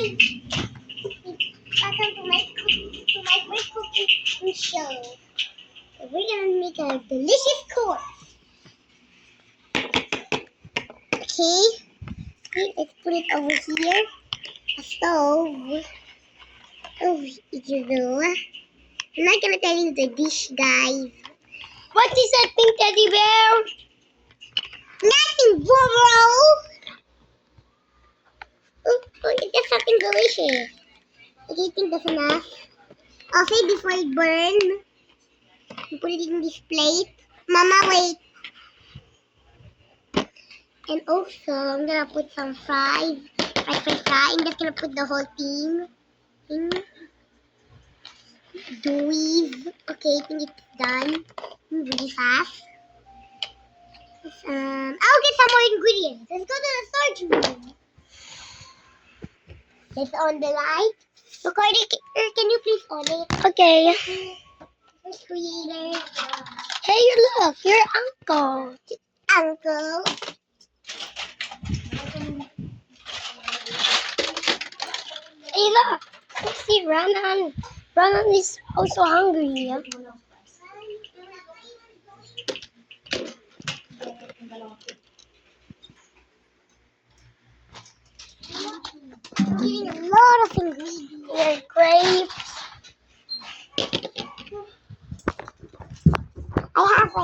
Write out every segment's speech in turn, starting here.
Welcome to my first cooking show. We're gonna make a delicious course. Okay, let's put it over here. A stove. Oh, I'm not gonna tell you the dish, guys. What is that pink teddy bear? Nothing, bro. Oh, it's something delicious. Okay, I think that's enough. Okay, before it burn, put it in this plate. Mama, wait. And also, I'm gonna put some fries. I'm just gonna put the whole thing in. Okay, I think it's done. Really fast. I'll get some more ingredients. Let's go to the storage room. Let's on the light. Recording, can you please on it? Okay. Creator. Hey, look, your uncle. Uncle. Hey, look. You see, Ranan. Ranan is also hungry. Getting a lot of ingredients. Your grapes. I have a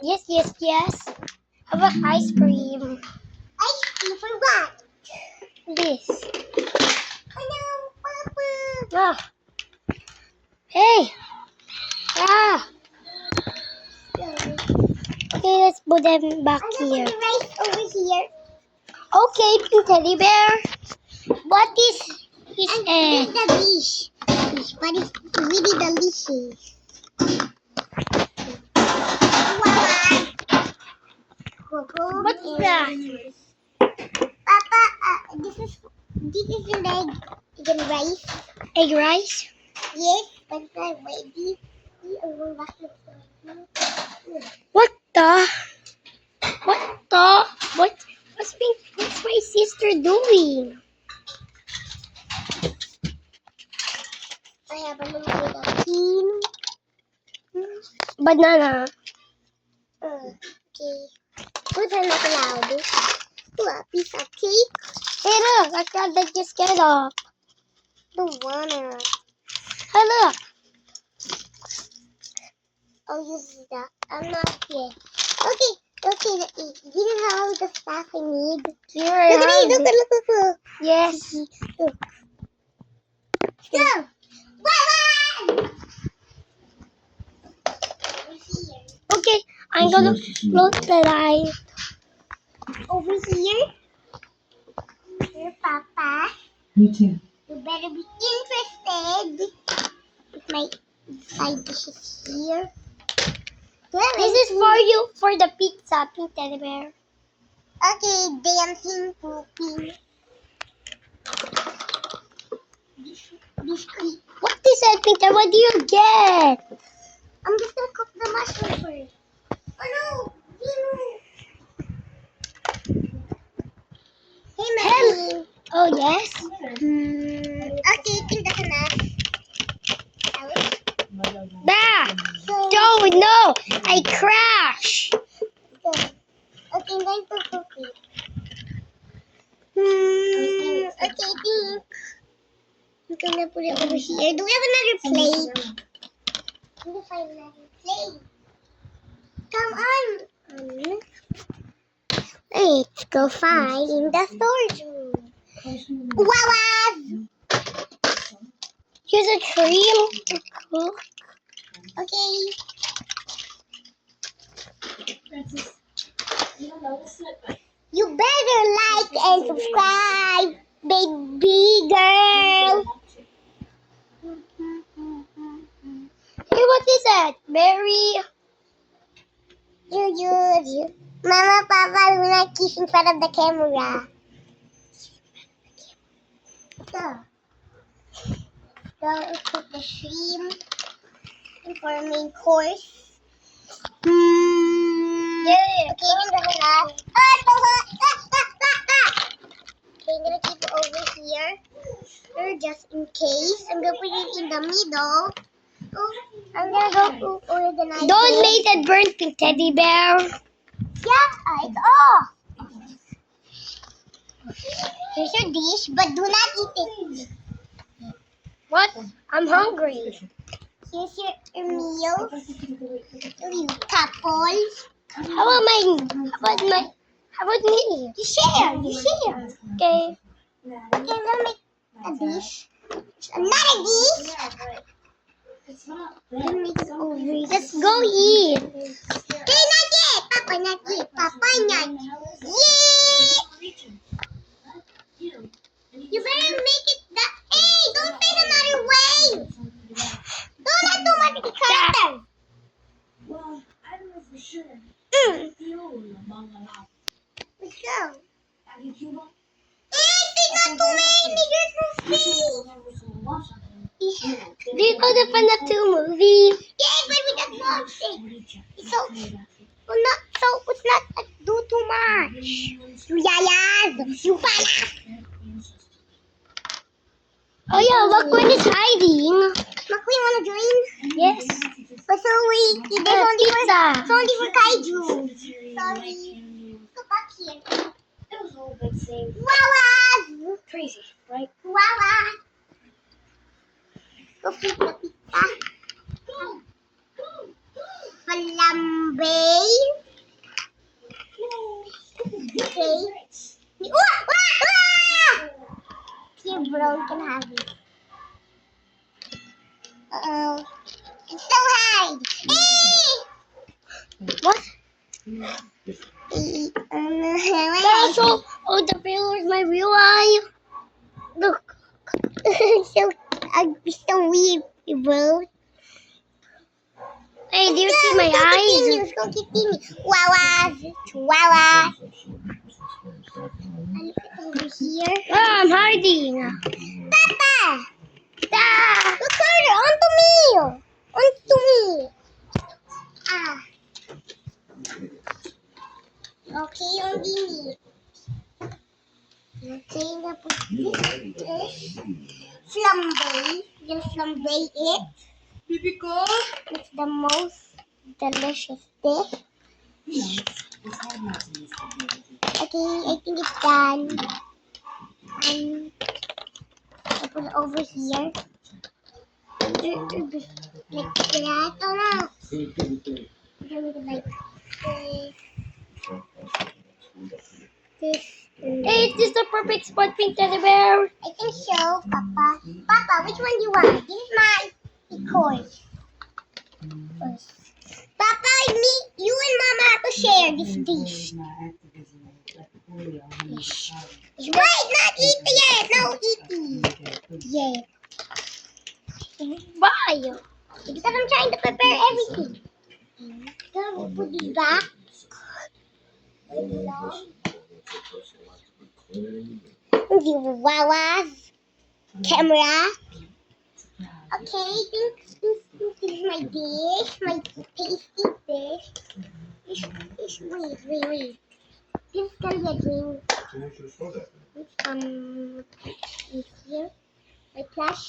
Yes. How about ice cream? ice cream for what? This. Hello, Papa. Ah. Hey. Ah. Okay, let's put them back I'm gonna here. put the rice over here. Okay, pink teddy bear. What is his And egg? this is the dish. But it's really delicious. What is that? Papa, this is an egg. Chicken rice. Egg rice? Yes, but it's not ready. What the? What's my sister doing? I have a little bit of cream. Banana. Okay. Put her not allowed. Do a piece of cake. Hey, look, I got that just get off. Don't wanna. Hey, look. I'll use that. I'm not yet. Okay. This is all the stuff I need. Here I Look at me. Look. Yes. Look. Go. Bye-bye. Okay, I'm gonna close the light. Over here. Here, Papa. Me too. You better be interested. With my side dishes here. This is for you for the pizza, pink teddy bear. Okay, dancing, cooking. Biscuit. What is that, pink teddy? What do you get? I'm just gonna cook the mushroom first. Oh no! Hey, Madeline. Oh, yes? Okay, I think that's enough. Bah! Oh, no! I crash! Okay, I'm going to cook it. Okay, I think I'm gonna put it over here. Do we have another plate? Let me find another plate. Come on. Let's go find in the storage room. Wow! Here's a cream to cook. Okay. You better like and subscribe, baby girl. Hey, what is that? Berry? You. Mama, Papa, do not kiss in front of the camera. So put the shrimp for a main course. Yeah. Okay, I'm gonna keep it over case. I'm gonna put it in the middle. Oh, I'm gonna go organize Don't it. make that burnt pink teddy bear. Yeah, it's off. Here's your dish, but do not eat it. What? I'm hungry. Here's your meal. You couple. How about me? You share. Okay. Okay, I'm gonna make a dish. Another dish. Let me make it over. Let's go eat. Okay, not yet. Papa, not yet. Papa, not yet. You better make it that. Hey, don't say it another way. Don't automatically character. Well, I don't know for sure. Let's go. Hey, Hey, say not too many. There's no space. Do you go to Panatu movie? Yeah, but we just watched it. It's so, it's not do too much. You yayas, you palas. Oh yeah, McQueen is hiding. McQueen wanna join? Yes. But so wait, it's only for kaiju. Sorry. Go back here. That was a whole big thing. Wawas. Crazy, right? Wawas. Go flip the pizza. Flambe. Okay. Here, bro, you can have it. Uh-oh. It's so high. Hey! What? Hey, Also, the pillar is my real eye. Look. so weird, bro. Hey, do you see my eyes? Let's go continue. Wawas. Chihuahua. Look over here. Oh, I'm hiding. Papa! Ah. Look further. Onto me. Onto me. Ah. Okay, only me. Okay, I'm gonna put this flambe. You're gonna flambe it. It's the most delicious dish. Okay, I think it's done. I'll put it over here. Like that. Oh no. Like this. Hey, is this the perfect spot, pink teddy bear? I think so, Papa. Papa, which one do you want? This is my record. First. Papa, you and Mama have to share this dish. Wait, not eat yet. No eating yet. Why? Because I'm trying to prepare everything. Gonna put this back. The wawas. Camera. Okay, this is my dish. My tasty dish. Wait. This is gonna be a drink. This here. My plush.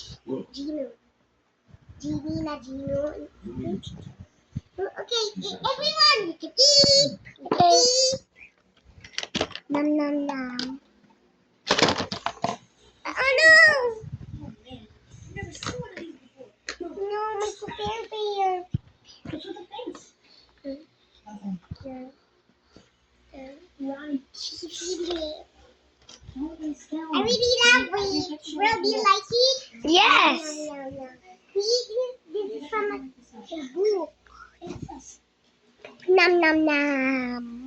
Gino. Gino. Okay, everyone, you can eat. Okay. Eat. Nom. Oh no! No, my super bear. I really love it. Bro, do you like it? Yes. No. This is from a book. Nom.